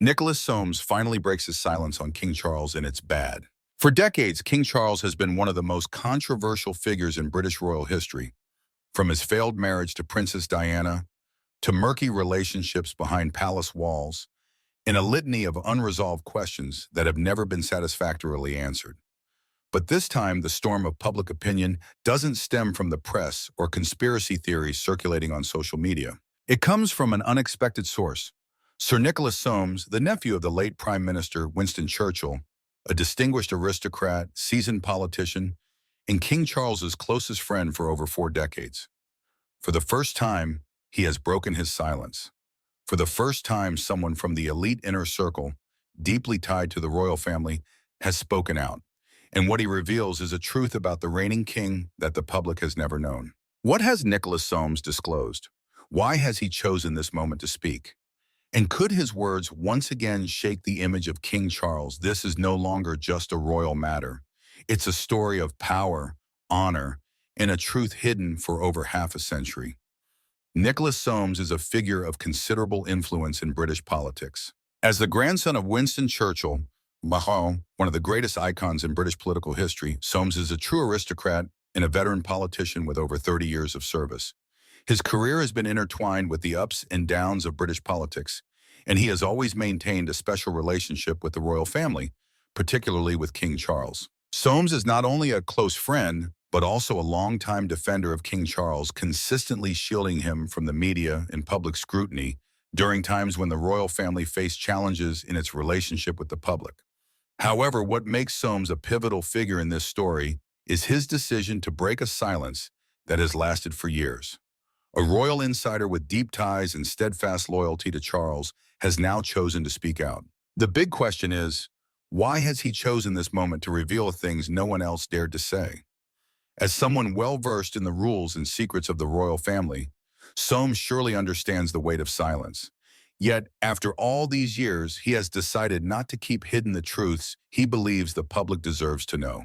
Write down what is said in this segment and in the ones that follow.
Nicholas Soames finally breaks his silence on King Charles, and it's bad. For decades, King Charles has been one of the most controversial figures in British royal history, from his failed marriage to Princess Diana to murky relationships behind palace walls, in a litany of unresolved questions that have never been satisfactorily answered. But this time, the storm of public opinion doesn't stem from the press or conspiracy theories circulating on social media. It comes from an unexpected source. Sir Nicholas Soames, the nephew of the late Prime Minister Winston Churchill, a distinguished aristocrat, seasoned politician, and King Charles's closest friend for over 4 decades. For the first time, he has broken his silence. For the first time, someone from the elite inner circle, deeply tied to the royal family, has spoken out. And what he reveals is a truth about the reigning king that the public has never known. What has Nicholas Soames disclosed? Why has he chosen this moment to speak? And could his words once again shake the image of King Charles? This is no longer just a royal matter. It's a story of power, honor, and a truth hidden for over half a century. Nicholas Soames is a figure of considerable influence in British politics. As the grandson of Winston Churchill, one of the greatest icons in British political history, Soames is a true aristocrat and a veteran politician with over 30 years of service. His career has been intertwined with the ups and downs of British politics, and he has always maintained a special relationship with the royal family, particularly with King Charles. Soames is not only a close friend, but also a longtime defender of King Charles, consistently shielding him from the media and public scrutiny during times when the royal family faced challenges in its relationship with the public. However, what makes Soames a pivotal figure in this story is his decision to break a silence that has lasted for years. A royal insider with deep ties and steadfast loyalty to Charles has now chosen to speak out. The big question is, why has he chosen this moment to reveal things no one else dared to say? As someone well-versed in the rules and secrets of the royal family, Soames surely understands the weight of silence. Yet, after all these years, he has decided not to keep hidden the truths he believes the public deserves to know.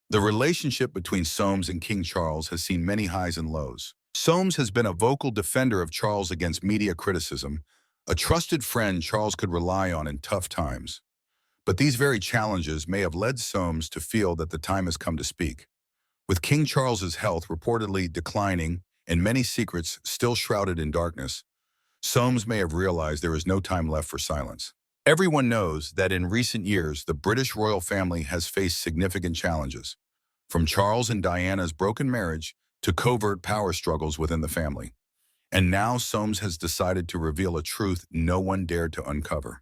The relationship between Soames and King Charles has seen many highs and lows. Soames has been a vocal defender of Charles against media criticism, a trusted friend Charles could rely on in tough times. But these very challenges may have led Soames to feel that the time has come to speak. With King Charles's health reportedly declining and many secrets still shrouded in darkness, Soames may have realized there is no time left for silence. Everyone knows that in recent years, the British royal family has faced significant challenges, from Charles and Diana's broken marriage to covert power struggles within the family. And now Soames has decided to reveal a truth no one dared to uncover.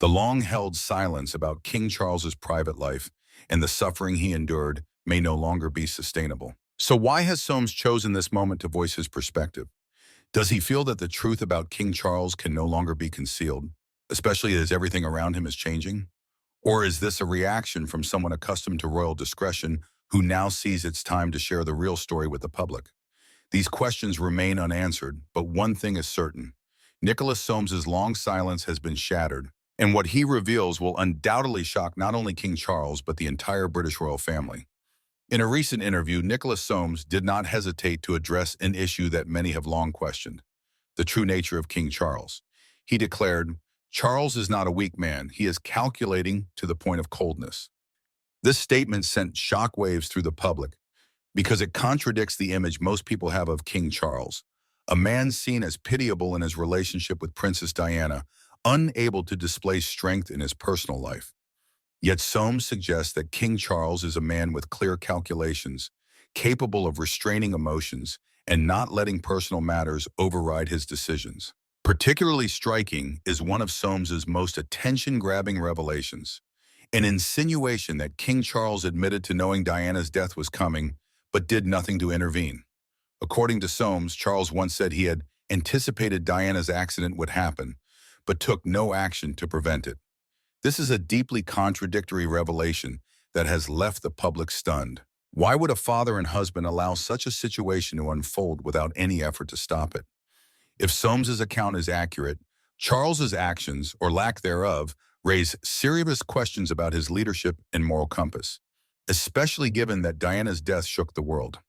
The long-held silence about King Charles's private life and the suffering he endured may no longer be sustainable. So why has Soames chosen this moment to voice his perspective? Does he feel that the truth about King Charles can no longer be concealed, especially as everything around him is changing? Or is this a reaction from someone accustomed to royal discretion who now sees it's time to share the real story with the public? These questions remain unanswered, but one thing is certain. Nicholas Soames's long silence has been shattered, and what he reveals will undoubtedly shock not only King Charles, but the entire British royal family. In a recent interview, Nicholas Soames did not hesitate to address an issue that many have long questioned: the true nature of King Charles. He declared, "Charles is not a weak man. He is calculating to the point of coldness." This statement sent shockwaves through the public because it contradicts the image most people have of King Charles, a man seen as pitiable in his relationship with Princess Diana, unable to display strength in his personal life. Yet Soames suggests that King Charles is a man with clear calculations, capable of restraining emotions and not letting personal matters override his decisions. Particularly striking is one of Soames's most attention-grabbing revelations, an insinuation that King Charles admitted to knowing Diana's death was coming, but did nothing to intervene. According to Soames, Charles once said he had anticipated Diana's accident would happen, but took no action to prevent it. This is a deeply contradictory revelation that has left the public stunned. Why would a father and husband allow such a situation to unfold without any effort to stop it? If Soames's account is accurate, Charles's actions, or lack thereof, raise serious questions about his leadership and moral compass, especially given that Diana's death shook the world.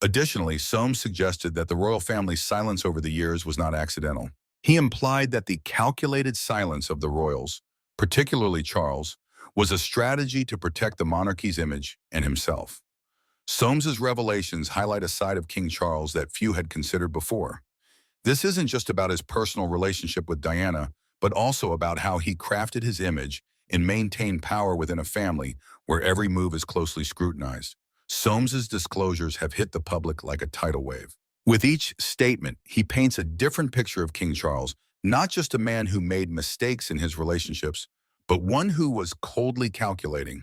Additionally, Soames suggested that the royal family's silence over the years was not accidental. He implied that the calculated silence of the royals, particularly Charles, was a strategy to protect the monarchy's image and himself. Soames's revelations highlight a side of King Charles that few had considered before. This isn't just about his personal relationship with Diana, but also about how he crafted his image and maintained power within a family where every move is closely scrutinized. Soames's disclosures have hit the public like a tidal wave. With each statement, he paints a different picture of King Charles, not just a man who made mistakes in his relationships, but one who was coldly calculating,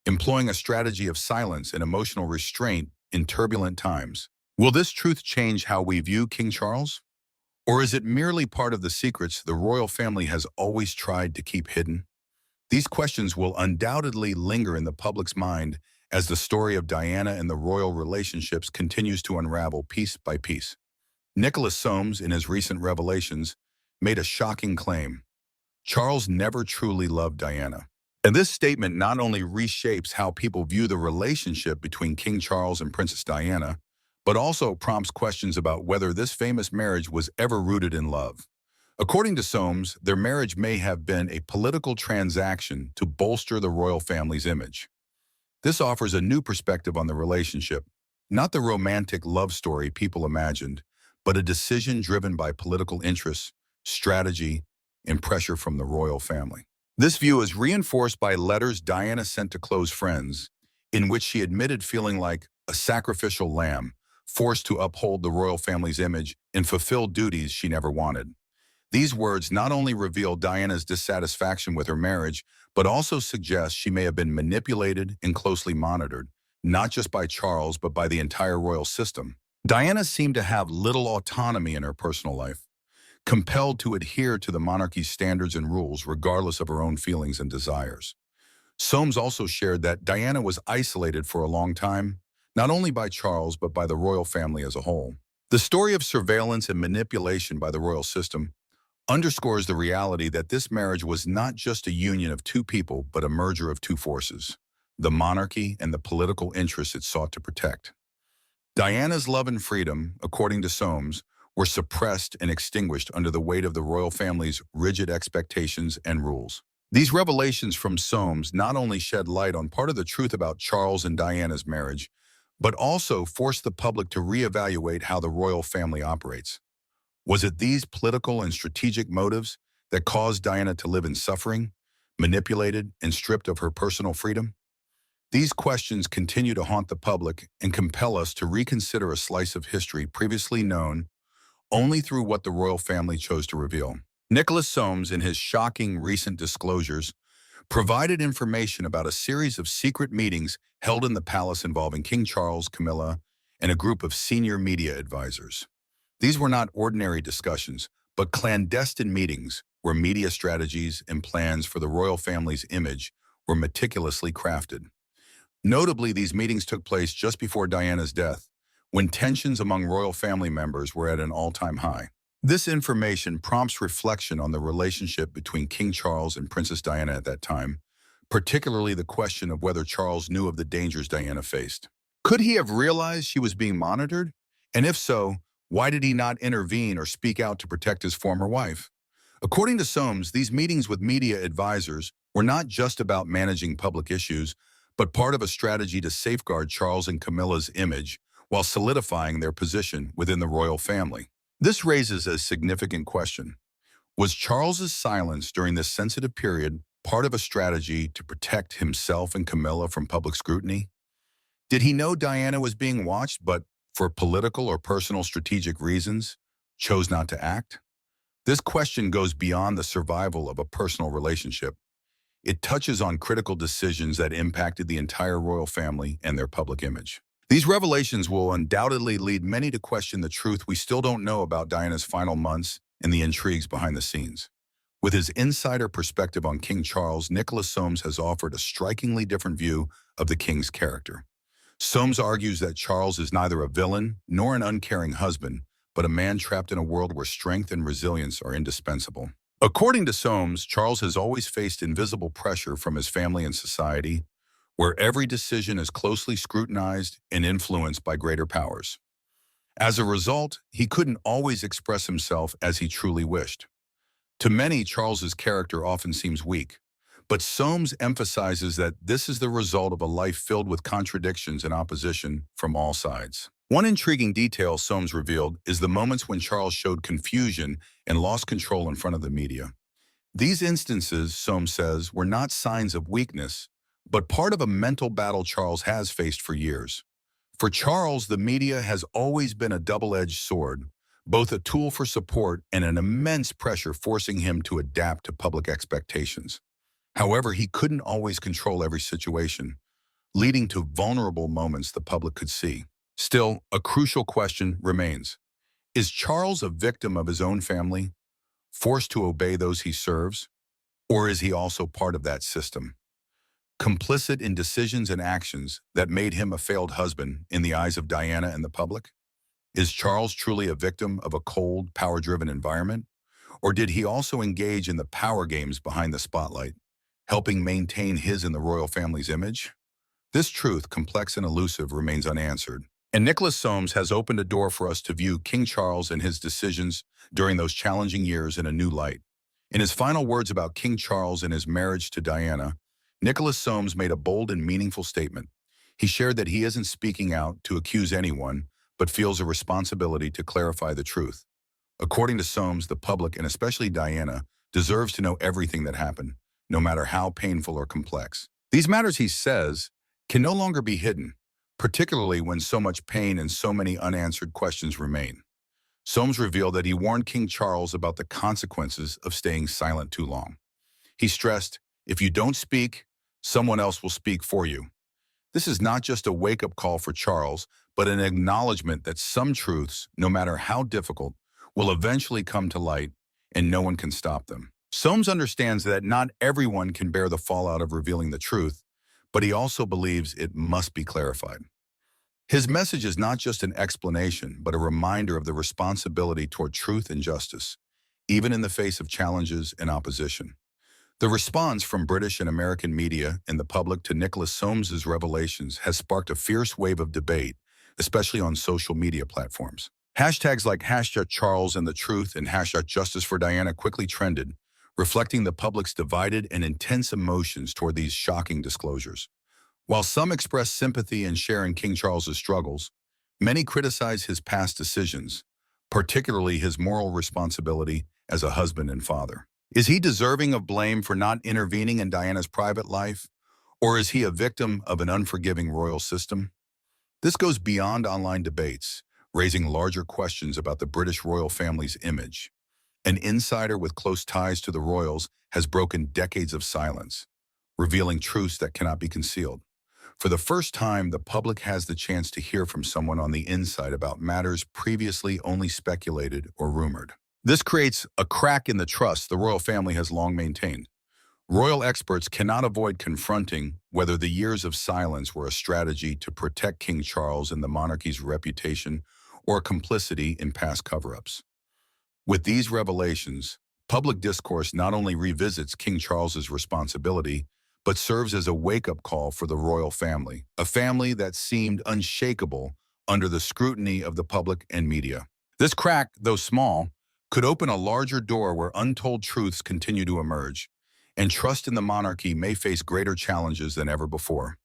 employing a strategy of silence and emotional restraint in turbulent times. Will this truth change how we view King Charles? Or is it merely part of the secrets the royal family has always tried to keep hidden? These questions will undoubtedly linger in the public's mind as the story of Diana and the royal relationships continues to unravel piece by piece. Nicholas Soames, in his recent revelations, made a shocking claim. Charles never truly loved Diana. And this statement not only reshapes how people view the relationship between King Charles and Princess Diana, but also prompts questions about whether this famous marriage was ever rooted in love. According to Soames, their marriage may have been a political transaction to bolster the royal family's image. This offers a new perspective on the relationship, not the romantic love story people imagined, but a decision driven by political interests, strategy, and pressure from the royal family. This view is reinforced by letters Diana sent to close friends, in which she admitted feeling like a sacrificial lamb, forced to uphold the royal family's image and fulfill duties she never wanted. These words not only reveal Diana's dissatisfaction with her marriage, but also suggest she may have been manipulated and closely monitored, not just by Charles, but by the entire royal system. Diana seemed to have little autonomy in her personal life, compelled to adhere to the monarchy's standards and rules regardless of her own feelings and desires. Soames also shared that Diana was isolated for a long time, not only by Charles, but by the royal family as a whole. The story of surveillance and manipulation by the royal system underscores the reality that this marriage was not just a union of two people, but a merger of two forces, the monarchy and the political interests it sought to protect. Diana's love and freedom, according to Soames, were suppressed and extinguished under the weight of the royal family's rigid expectations and rules. These revelations from Soames not only shed light on part of the truth about Charles and Diana's marriage, but also forced the public to reevaluate how the royal family operates. Was it these political and strategic motives that caused Diana to live in suffering, manipulated, and stripped of her personal freedom? These questions continue to haunt the public and compel us to reconsider a slice of history previously known only through what the royal family chose to reveal. Nicholas Soames, in his shocking recent disclosures, provided information about a series of secret meetings held in the palace involving King Charles, Camilla, and a group of senior media advisors. These were not ordinary discussions, but clandestine meetings where media strategies and plans for the royal family's image were meticulously crafted. Notably, these meetings took place just before Diana's death, when tensions among royal family members were at an all-time high. This information prompts reflection on the relationship between King Charles and Princess Diana at that time, particularly the question of whether Charles knew of the dangers Diana faced. Could he have realized she was being monitored? And if so, why did he not intervene or speak out to protect his former wife? According to Soames, these meetings with media advisors were not just about managing public issues, but part of a strategy to safeguard Charles and Camilla's image while solidifying their position within the royal family. This raises a significant question. Was Charles's silence during this sensitive period part of a strategy to protect himself and Camilla from public scrutiny? Did he know Diana was being watched, but for political or personal strategic reasons, chose not to act? This question goes beyond the survival of a personal relationship. It touches on critical decisions that impacted the entire royal family and their public image. These revelations will undoubtedly lead many to question the truth we still don't know about Diana's final months and the intrigues behind the scenes. With his insider perspective on King Charles, Nicholas Soames has offered a strikingly different view of the king's character. Soames argues that Charles is neither a villain nor an uncaring husband, but a man trapped in a world where strength and resilience are indispensable. According to Soames, Charles has always faced invisible pressure from his family and society, where every decision is closely scrutinized and influenced by greater powers. As a result, he couldn't always express himself as he truly wished. To many, Charles's character often seems weak, but Soames emphasizes that this is the result of a life filled with contradictions and opposition from all sides. One intriguing detail Soames revealed is the moments when Charles showed confusion and lost control in front of the media. These instances, Soames says, were not signs of weakness, but part of a mental battle Charles has faced for years. For Charles, the media has always been a double-edged sword, both a tool for support and an immense pressure forcing him to adapt to public expectations. However, he couldn't always control every situation, leading to vulnerable moments the public could see. Still, a crucial question remains. Is Charles a victim of his own family, forced to obey those he serves, or is he also part of that system, complicit in decisions and actions that made him a failed husband in the eyes of Diana and the public? Is Charles truly a victim of a cold, power-driven environment, or did he also engage in the power games behind the spotlight, helping maintain his and the royal family's image? This truth, complex and elusive, remains unanswered. And Nicholas Soames has opened a door for us to view King Charles and his decisions during those challenging years in a new light. In his final words about King Charles and his marriage to Diana, Nicholas Soames made a bold and meaningful statement. He shared that he isn't speaking out to accuse anyone, but feels a responsibility to clarify the truth. According to Soames, the public, and especially Diana, deserves to know everything that happened, no matter how painful or complex. These matters, he says, can no longer be hidden, particularly when so much pain and so many unanswered questions remain. Soames revealed that he warned King Charles about the consequences of staying silent too long. He stressed, if you don't speak, someone else will speak for you. This is not just a wake-up call for Charles, but an acknowledgement that some truths, no matter how difficult, will eventually come to light and no one can stop them. Soames understands that not everyone can bear the fallout of revealing the truth, but he also believes it must be clarified. His message is not just an explanation, but a reminder of the responsibility toward truth and justice, even in the face of challenges and opposition. The response from British and American media and the public to Nicholas Soames's revelations has sparked a fierce wave of debate, especially on social media platforms. Hashtags like #CharlesAndTheTruth and #JusticeForDiana quickly trended, reflecting the public's divided and intense emotions toward these shocking disclosures. While some express sympathy in sharing King Charles's struggles, many criticize his past decisions, particularly his moral responsibility as a husband and father. Is he deserving of blame for not intervening in Diana's private life, or is he a victim of an unforgiving royal system? This goes beyond online debates, raising larger questions about the British royal family's image. An insider with close ties to the royals has broken decades of silence, revealing truths that cannot be concealed. For the first time, the public has the chance to hear from someone on the inside about matters previously only speculated or rumored. This creates a crack in the trust the royal family has long maintained. Royal experts cannot avoid confronting whether the years of silence were a strategy to protect King Charles and the monarchy's reputation or complicity in past cover-ups. With these revelations, public discourse not only revisits King Charles's responsibility, but serves as a wake-up call for the royal family, a family that seemed unshakable under the scrutiny of the public and media. This crack, though small, could open a larger door where untold truths continue to emerge, and trust in the monarchy may face greater challenges than ever before.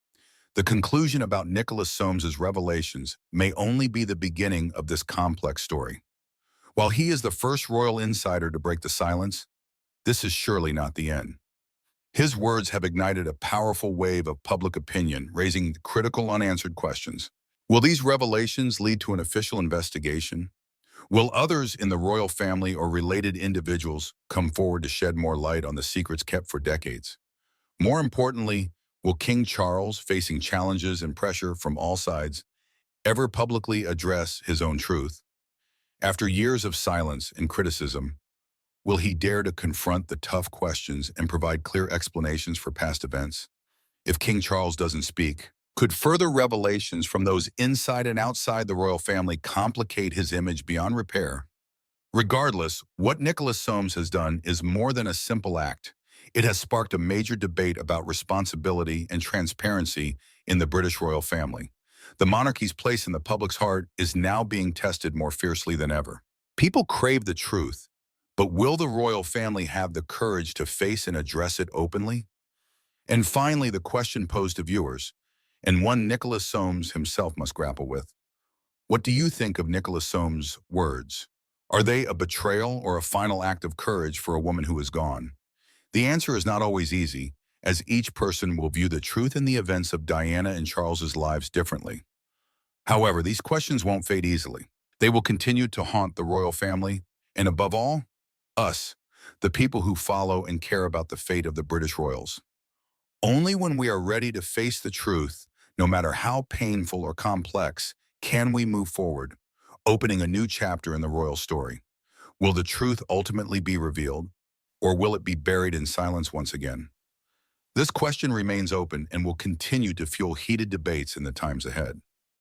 The conclusion about Nicholas Soames's revelations may only be the beginning of this complex story. While he is the first royal insider to break the silence, this is surely not the end. His words have ignited a powerful wave of public opinion, raising critical unanswered questions. Will these revelations lead to an official investigation? Will others in the royal family or related individuals come forward to shed more light on the secrets kept for decades? More importantly, will King Charles, facing challenges and pressure from all sides, ever publicly address his own truth? After years of silence and criticism, will he dare to confront the tough questions and provide clear explanations for past events? If King Charles doesn't speak, could further revelations from those inside and outside the royal family complicate his image beyond repair? Regardless, what Nicholas Soames has done is more than a simple act. It has sparked a major debate about responsibility and transparency in the British royal family. The monarchy's place in the public's heart is now being tested more fiercely than ever. People crave the truth, but will the royal family have the courage to face and address it openly? And finally, the question posed to viewers, and one Nicholas Soames himself must grapple with. What do you think of Nicholas Soames' words? Are they a betrayal or a final act of courage for a woman who is gone? The answer is not always easy, as each person will view the truth in the events of Diana and Charles's lives differently. However, these questions won't fade easily. They will continue to haunt the royal family, and above all, us, the people who follow and care about the fate of the British royals. Only when we are ready to face the truth, no matter how painful or complex, can we move forward, opening a new chapter in the royal story. Will the truth ultimately be revealed, or will it be buried in silence once again? This question remains open and will continue to fuel heated debates in the times ahead.